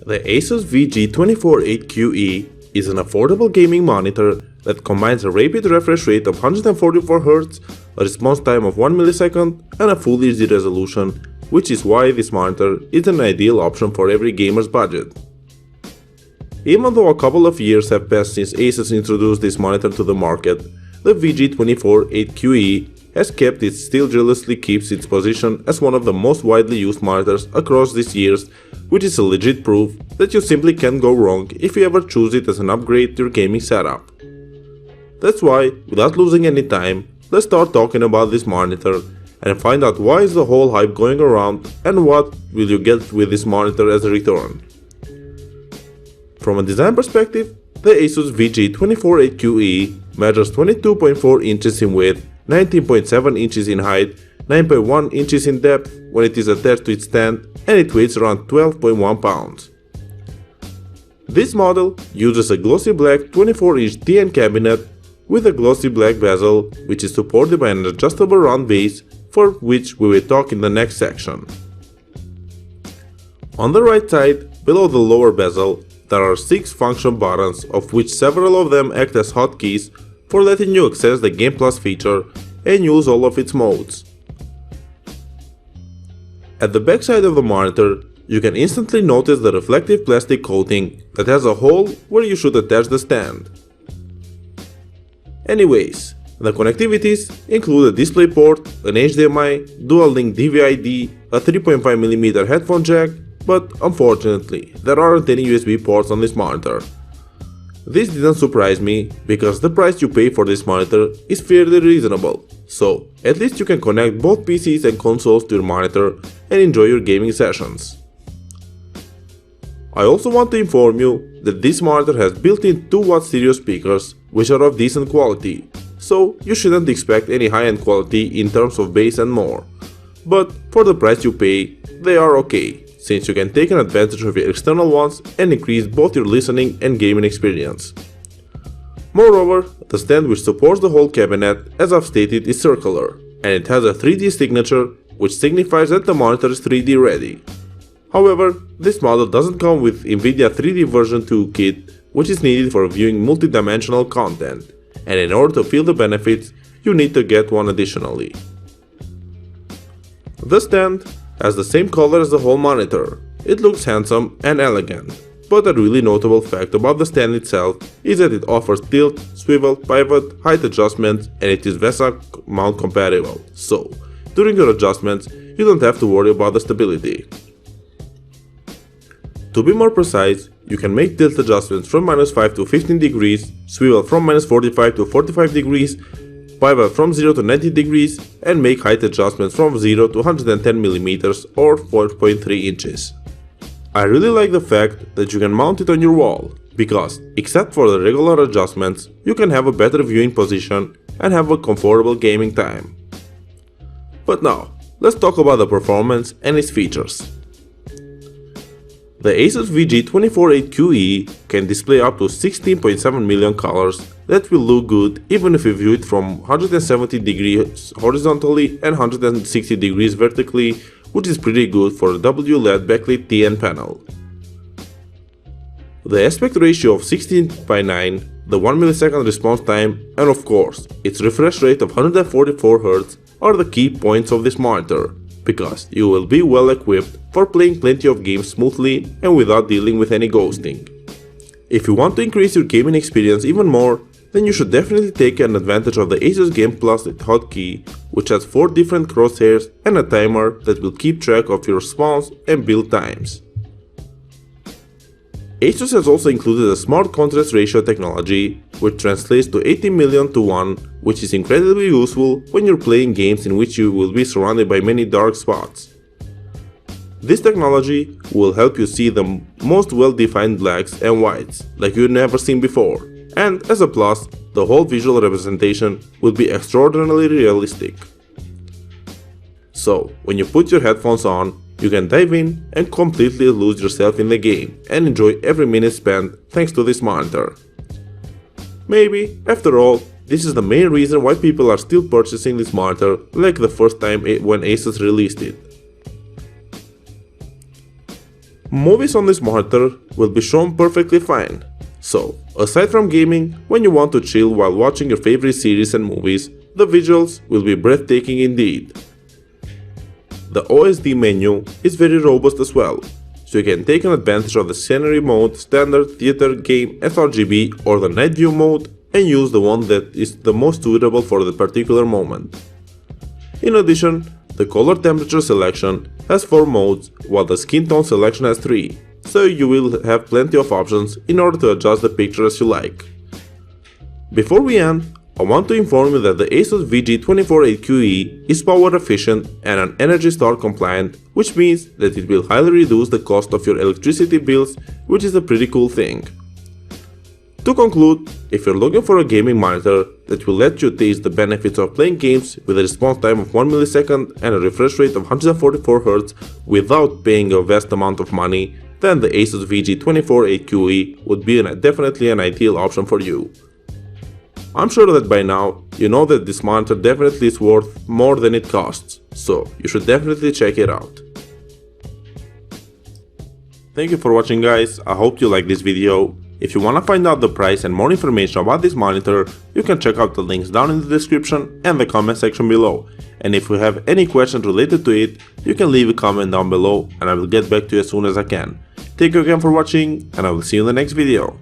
The Asus VG248QE is an affordable gaming monitor that combines a rapid refresh rate of 144Hz, a response time of 1 millisecond, and a full HD resolution, which is why this monitor is an ideal option for every gamer's budget. Even though a couple of years have passed since Asus introduced this monitor to the market, the VG248QE has kept it still jealously keeps its position as one of the most widely used monitors across these years, which is a legit proof that you simply can't go wrong if you ever choose it as an upgrade to your gaming setup. That's why, without losing any time, let's start talking about this monitor and find out why is the whole hype going around and what will you get with this monitor as a return. From a design perspective, the Asus VG248QE measures 22.4 inches in width, 19.7 inches in height, 9.1 inches in depth when it is attached to its stand, and it weighs around 12.1 pounds. This model uses a glossy black 24-inch TN cabinet with a glossy black bezel, which is supported by an adjustable round base, for which we will talk in the next section. On the right side, below the lower bezel, there are 6 function buttons, of which several of them act as hotkeys for letting you access the Game Plus feature and use all of its modes. At the back side of the monitor, you can instantly notice the reflective plastic coating that has a hole where you should attach the stand. Anyways, the connectivities include a DisplayPort, an HDMI, dual-link DVI-D, a 3.5mm headphone jack, but unfortunately, there aren't any USB ports on this monitor. This didn't surprise me, because the price you pay for this monitor is fairly reasonable, so at least you can connect both PCs and consoles to your monitor and enjoy your gaming sessions. I also want to inform you that this monitor has built-in 2W stereo speakers, which are of decent quality, so you shouldn't expect any high-end quality in terms of bass and more. But for the price you pay, they are okay, since you can take an advantage of your external ones and increase both your listening and gaming experience. Moreover, the stand which supports the whole cabinet, as I've stated, is circular, and it has a 3D signature, which signifies that the monitor is 3D ready. However, this model doesn't come with NVIDIA 3D version 2 kit, which is needed for viewing multi-dimensional content, and in order to feel the benefits, you need to get one additionally. The stand has the same color as the whole monitor. It looks handsome and elegant, but a really notable fact about the stand itself is that it offers tilt, swivel, pivot, height adjustments, and it is VESA mount compatible, so during your adjustments you don't have to worry about the stability. To be more precise, you can make tilt adjustments from -5 to 15 degrees, swivel from -45 to 45 degrees, pivot from 0 to 90 degrees, and make height adjustments from 0 to 110mm or 4.3 inches. I really like the fact that you can mount it on your wall, because, except for the regular adjustments, you can have a better viewing position and have a comfortable gaming time. But now, let's talk about the performance and its features. The Asus VG248QE can display up to 16.7 million colors that will look good even if you view it from 170 degrees horizontally and 160 degrees vertically, which is pretty good for a WLED backlit TN panel. The aspect ratio of 16:9, the 1 millisecond response time, and of course, its refresh rate of 144Hz are the key points of this monitor, because you will be well equipped for playing plenty of games smoothly and without dealing with any ghosting. If you want to increase your gaming experience even more, then you should definitely take an advantage of the Asus Game Plus hotkey, which has 4 different crosshairs and a timer that will keep track of your response and build times. Asus has also included a smart contrast ratio technology, which translates to 80 million to 1, which is incredibly useful when you're playing games in which you will be surrounded by many dark spots. This technology will help you see the most well-defined blacks and whites, like you've never seen before, and as a plus, the whole visual representation will be extraordinarily realistic. So, when you put your headphones on, you can dive in and completely lose yourself in the game and enjoy every minute spent thanks to this monitor. Maybe, after all, this is the main reason why people are still purchasing this monitor like the first time when Asus released it. Movies on this monitor will be shown perfectly fine. So, aside from gaming, when you want to chill while watching your favorite series and movies, the visuals will be breathtaking indeed. The OSD menu is very robust as well, so you can take advantage of the scenery mode, standard, theater, game, sRGB or the night view mode and use the one that is the most suitable for the particular moment. In addition, the color temperature selection has 4 modes while the skin tone selection has 3, so you will have plenty of options in order to adjust the picture as you like. Before we end, I want to inform you that the Asus VG248QE is power efficient and an Energy Star compliant, which means that it will highly reduce the cost of your electricity bills, which is a pretty cool thing. To conclude, if you're looking for a gaming monitor that will let you taste the benefits of playing games with a response time of 1 millisecond and a refresh rate of 144Hz without paying a vast amount of money, then the Asus VG248QE would be definitely an ideal option for you. I'm sure that by now you know that this monitor definitely is worth more than it costs, so you should definitely check it out. Thank you for watching guys, I hope you liked this video. If you wanna find out the price and more information about this monitor, you can check out the links down in the description and the comment section below. And if you have any questions related to it, you can leave a comment down below and I will get back to you as soon as I can. Thank you again for watching and I will see you in the next video.